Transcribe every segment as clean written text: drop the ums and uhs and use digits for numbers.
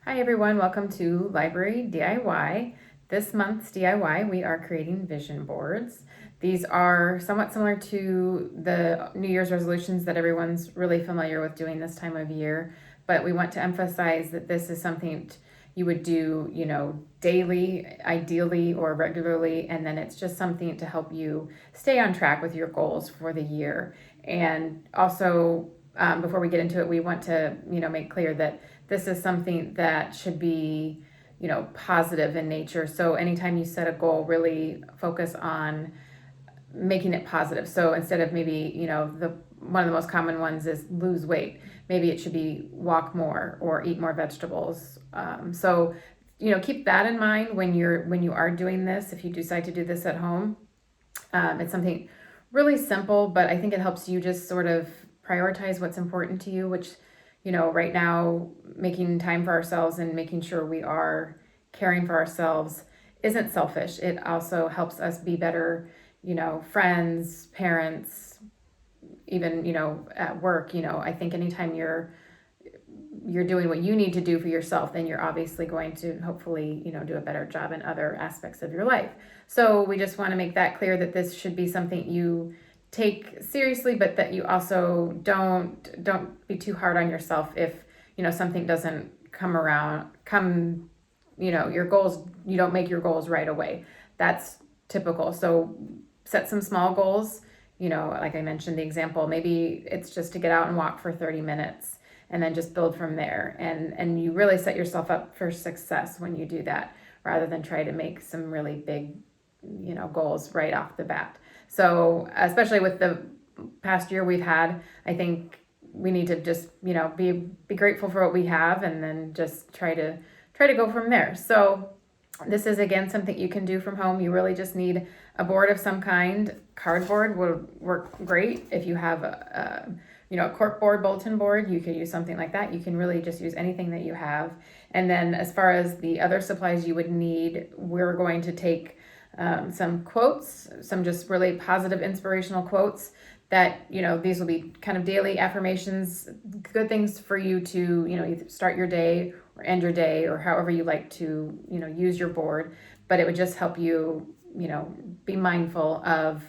Hi everyone, welcome to Library DIY. This month's DIY, we are creating vision boards. These are somewhat similar to the New Year's resolutions that everyone's really familiar with doing this time of year, but we want to emphasize that this is something you would do, daily, ideally, or regularly, and then it's just something to help you stay on track with your goals for the year. And also, before we get into it, we want to, make clear that this is something that should be, positive in nature. So anytime you set a goal, really focus on making it positive. So instead of maybe, the one of the most common ones is lose weight. Maybe it should be walk more or eat more vegetables. Keep that in mind when you are doing this. If you decide to do this at home, it's something really simple, but I think it helps you just sort of prioritize what's important to you, which, right now, making time for ourselves and making sure we are caring for ourselves isn't selfish. It also helps us be better, friends, parents, even, at work. I think anytime you're doing what you need to do for yourself, then you're obviously going to hopefully, do a better job in other aspects of your life. So we just want to make that clear that this should be something you take seriously, but that you also don't be too hard on yourself if, something doesn't your goals, you don't make your goals right away. That's typical. So set some small goals. Like I mentioned the example, maybe it's just to get out and walk for 30 minutes and then just build from there. And you really set yourself up for success when you do that, rather than try to make some really big, goals right off the bat. So especially with the past year we've had, I think we need to just, be grateful for what we have, and then just try to go from there. So this is again something you can do from home. You really just need a board of some kind. Cardboard would work great. If you have a cork board, bulletin board, you could use something like that. You can really just use anything that you have. And then as far as the other supplies you would need, we're going to take some quotes, some just really positive, inspirational quotes that, these will be kind of daily affirmations, good things for you to, either start your day or end your day, or however you like to, use your board. But it would just help you, be mindful of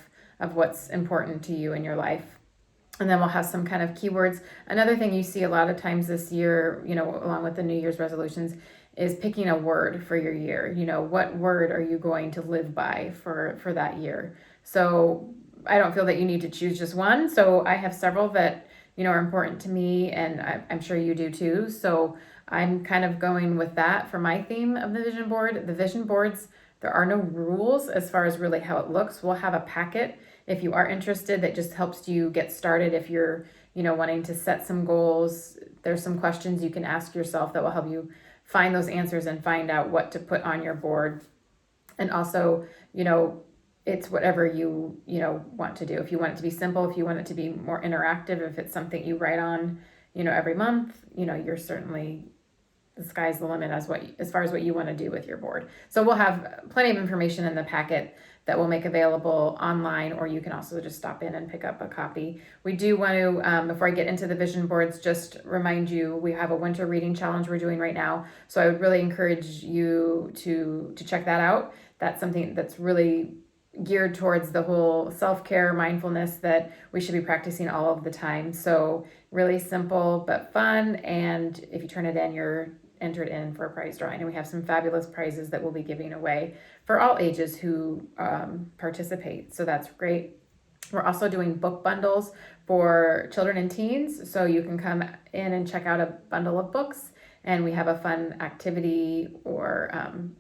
what's important to you in your life. And then we'll have some kind of keywords. Another thing you see a lot of times this year, along with the New Year's resolutions, is picking a word for your year. What word are you going to live by for that year? So I don't feel that you need to choose just one. So I have several that, are important to me, and I'm sure you do too. So I'm kind of going with that for my theme of the vision board. The vision boards, there are no rules as far as really how it looks. We'll have a packet if you are interested that just helps you get started. If you're, wanting to set some goals, there's some questions you can ask yourself that will help you find those answers and find out what to put on your board. And also, it's whatever you want to do. If you want it to be simple, if you want it to be more interactive, if it's something you write on, every month, you're certainly, the sky's the limit as far as what you want to do with your board. So we'll have plenty of information in the packet that we'll make available online, or you can also just stop in and pick up a copy. We do want to, before I get into the vision boards, just remind you we have a winter reading challenge we're doing right now. So I would really encourage you to check that out. That's something that's really geared towards the whole self-care, mindfulness that we should be practicing all of the time. So really simple but fun, and if you turn it in, you're entered in for a prize drawing. And we have some fabulous prizes that we'll be giving away for all ages who participate. So that's great. We're also doing book bundles for children and teens. So you can come in and check out a bundle of books, and we have a fun activity or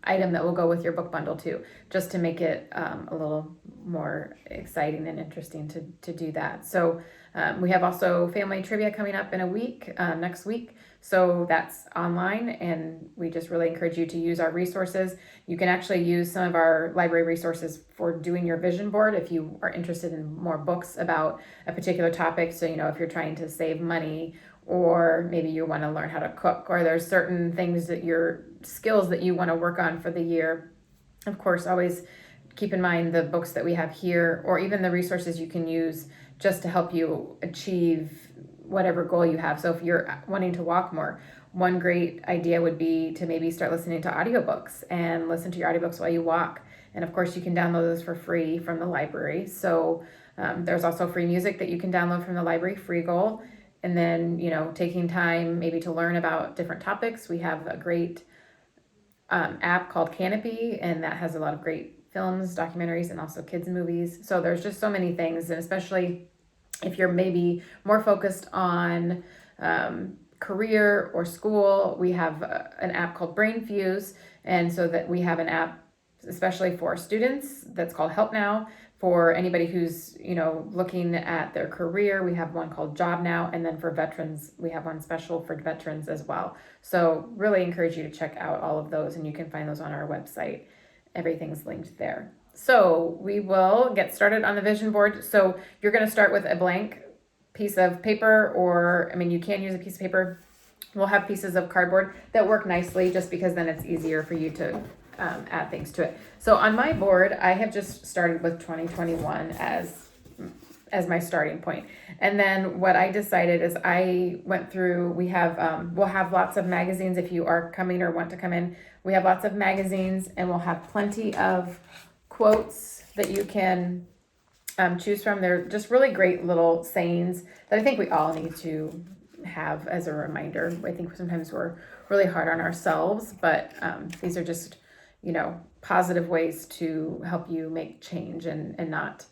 item that will go with your book bundle too, just to make it a little more exciting and interesting to do that. So we have also family trivia coming up in a week, next week. So that's online, and we just really encourage you to use our resources. You can actually use some of our library resources for doing your vision board if you are interested in more books about a particular topic. So, if you're trying to save money, or maybe you want to learn how to cook, or there's certain things that your skills that you want to work on for the year. Of course, always keep in mind the books that we have here, or even the resources you can use just to help you achieve whatever goal you have. So if you're wanting to walk more, one great idea would be to maybe start listening to audiobooks and listen to your audiobooks while you walk. And of course, you can download those for free from the library. So there's also free music that you can download from the library, Free Goal. And then, taking time maybe to learn about different topics. We have a great app called Canopy, and that has a lot of great films, documentaries, and also kids movies. So there's just so many things, and especially if you're maybe more focused on career or school, we have an app called Brain Fuse, and so that we have an app especially for students that's called Help Now. For anybody who's looking at their career, we have one called Job Now, and then for veterans, we have one special for veterans as well. So really encourage you to check out all of those, and you can find those on our website. Everything's linked there. So we will get started on the vision board. So you're going to start with a blank piece of paper, or you can use a piece of paper. We'll have pieces of cardboard that work nicely, just because then it's easier for you to add things to it. So on my board, I have just started with 2021 as my starting point. And then what I decided is I went through, we'll have lots of magazines. If you are coming or want to come in, we have lots of magazines, and we'll have plenty of quotes that you can choose from. They're just really great little sayings that I think we all need to have as a reminder. I think sometimes we're really hard on ourselves, but these are just positive ways to help you make change and not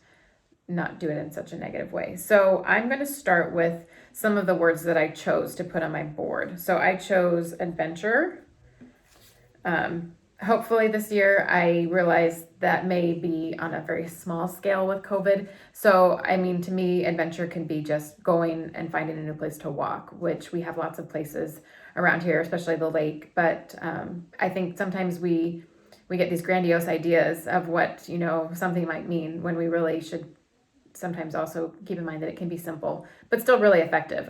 do it in such a negative way. So I'm going to start with some of the words that I chose to put on my board. So I chose adventure. Hopefully this year, I realized that may be on a very small scale with COVID. So, to me, adventure can be just going and finding a new place to walk, which we have lots of places around here, especially the lake. But I think sometimes we get these grandiose ideas of what, something might mean, when we really should sometimes also keep in mind that it can be simple, but still really effective.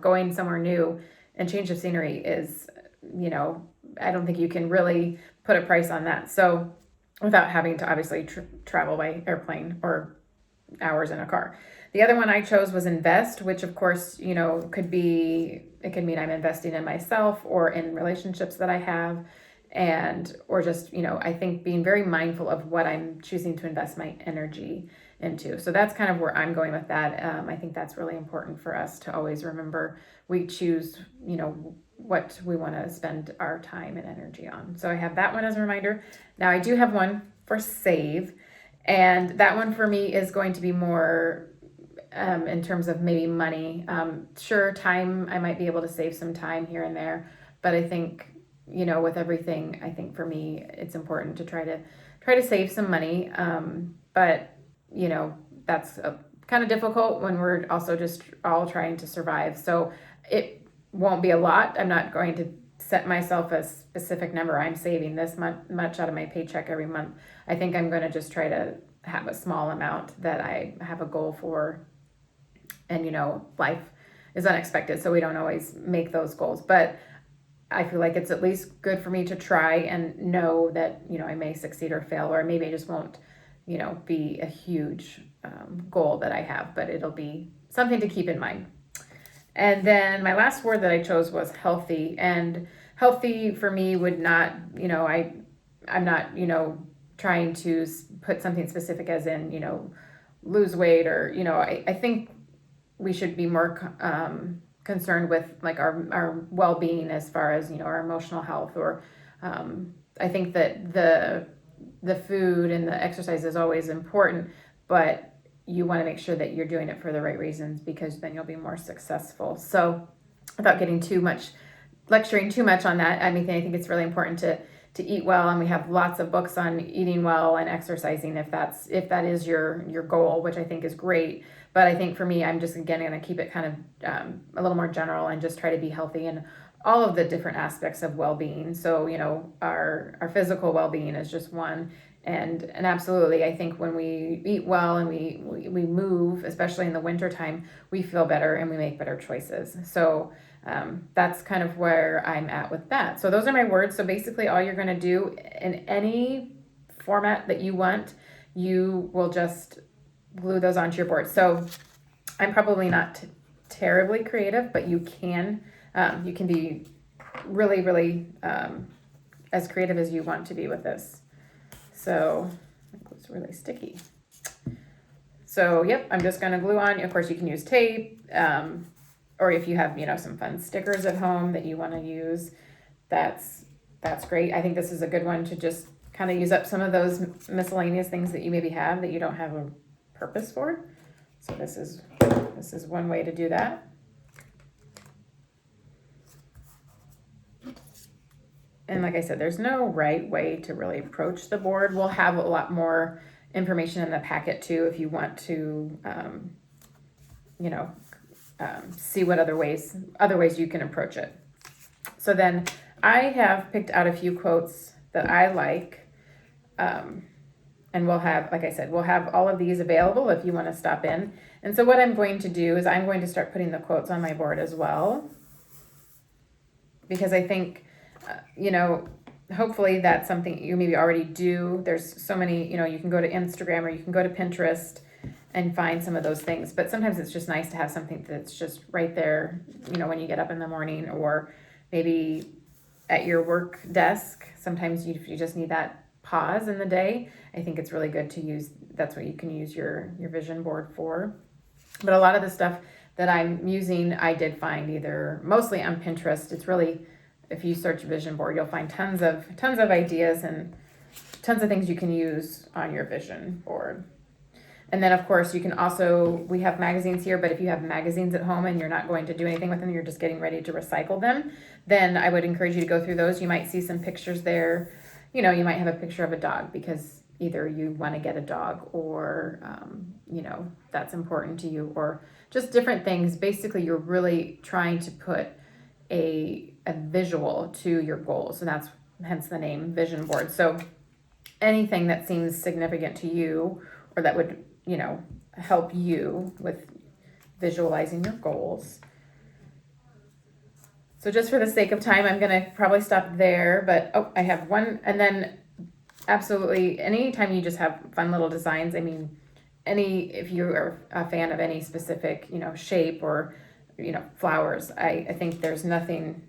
Going somewhere new and change of scenery is, I don't think you can really put a price on that. So without having to obviously travel by airplane or hours in a car. The other one I chose was invest, which of course, could mean I'm investing in myself or in relationships that I have. Or just, I think being very mindful of what I'm choosing to invest my energy into. So that's kind of where I'm going with that. I think that's really important for us to always remember. We choose, what we want to spend our time and energy on. So I have that one as a reminder. Now I do have one for save, and that one for me is going to be more in terms of maybe money. Sure, time, I might be able to save some time here and there, but I think, with everything, I think for me, it's important to try to save some money. But that's kind of difficult when we're also just all trying to survive. So it won't be a lot. I'm not going to set myself a specific number. I'm saving this much out of my paycheck every month. I think I'm going to just try to have a small amount that I have a goal for. And, life is unexpected, so we don't always make those goals. But I feel like it's at least good for me to try and know that, I may succeed or fail, or maybe it just won't, be a huge goal that I have, but it'll be something to keep in mind. And then my last word that I chose was healthy. And healthy for me would not, I'm not, trying to put something specific as in, lose weight or, I think we should be more concerned with like our well-being as far as, our emotional health, or I think that the food and the exercise is always important, but you want to make sure that you're doing it for the right reasons, because then you'll be more successful. So without getting lecturing too much on that, I think it's really important to eat well, and we have lots of books on eating well and exercising if that is your goal, which I think is great. But I think for me, I'm just again going to keep it kind of a little more general and just try to be healthy in all of the different aspects of well-being. So our physical well-being is just one. And absolutely, I think when we eat well and we move, especially in the winter time, we feel better and we make better choices. So that's kind of where I'm at with that. So those are my words. So basically all you're going to do in any format that you want, you will just glue those onto your board. So I'm probably not terribly creative, but you can You can be really, really as creative as you want to be with this. So it's really sticky. So yep, I'm just going to glue on. Of course, you can use tape, or if you have, some fun stickers at home that you want to use, that's great. I think this is a good one to just kind of use up some of those miscellaneous things that you maybe have that you don't have a purpose for. So this is one way to do that. And like I said, there's no right way to really approach the board. We'll have a lot more information in the packet too if you want to, see what other ways you can approach it. So then I have picked out a few quotes that I like. And we'll have, like I said, we'll have all of these available if you want to stop in. And so what I'm going to do is I'm going to start putting the quotes on my board as well. Because I think, hopefully that's something you maybe already do. There's so many, you can go to Instagram or you can go to Pinterest and find some of those things. But sometimes it's just nice to have something that's just right there, when you get up in the morning, or maybe at your work desk. Sometimes you just need that pause in the day. I think it's really good to use, that's what you can use your vision board for. But a lot of the stuff that I'm using, I did find either mostly on Pinterest. It's really, if you search vision board, you'll find tons of ideas and tons of things you can use on your vision board. And then of course you can also, we have magazines here, but if you have magazines at home and you're not going to do anything with them, you're just getting ready to recycle them, then I would encourage you to go through those. You might see some pictures there. You might have a picture of a dog because either you want to get a dog or, that's important to you, or just different things. Basically, you're really trying to put a visual to your goals. And that's hence the name vision board. So anything that seems significant to you or that would, help you with visualizing your goals. So just for the sake of time, I'm going to probably stop there, but I have one. And then absolutely anytime you just have fun little designs, if you are a fan of any specific, shape or, flowers, I think there's nothing,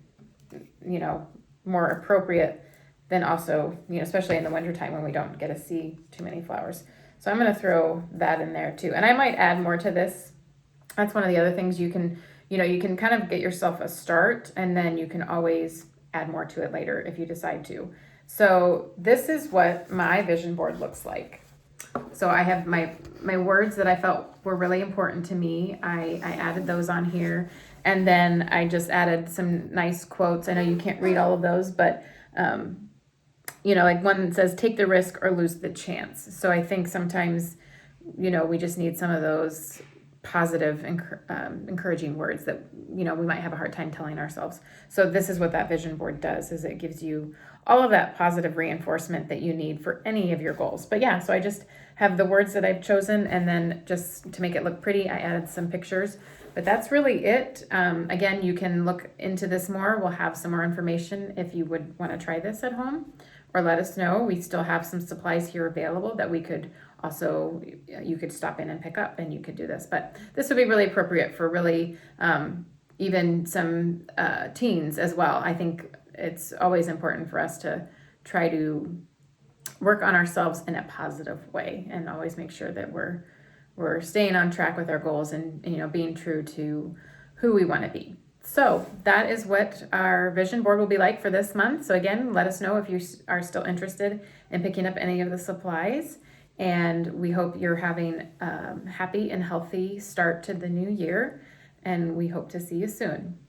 more appropriate than also, especially in the wintertime when we don't get to see too many flowers. So I'm going to throw that in there too. And I might add more to this. That's one of the other things you can, you can kind of get yourself a start and then you can always add more to it later if you decide to. So this is what my vision board looks like. So I have my words that I felt were really important to me. I added those on here. And then I just added some nice quotes. I know you can't read all of those, but like one that says, take the risk or lose the chance. So I think sometimes, we just need some of those positive, encouraging words that, we might have a hard time telling ourselves. So this is what that vision board does, is it gives you all of that positive reinforcement that you need for any of your goals. But yeah, so I just have the words that I've chosen, and then just to make it look pretty, I added some pictures. But that's really it. Again, you can look into this more. We'll have some more information if you would want to try this at home, or let us know. We still have some supplies here available that we could also, you could stop in and pick up and you could do this. But this would be really appropriate for really even some teens as well. I think it's always important for us to try to work on ourselves in a positive way and always make sure that we're staying on track with our goals and being true to who we want to be. So that is what our vision board will be like for this month. So again, let us know if you are still interested in picking up any of the supplies. And we hope you're having a happy and healthy start to the new year. And we hope to see you soon.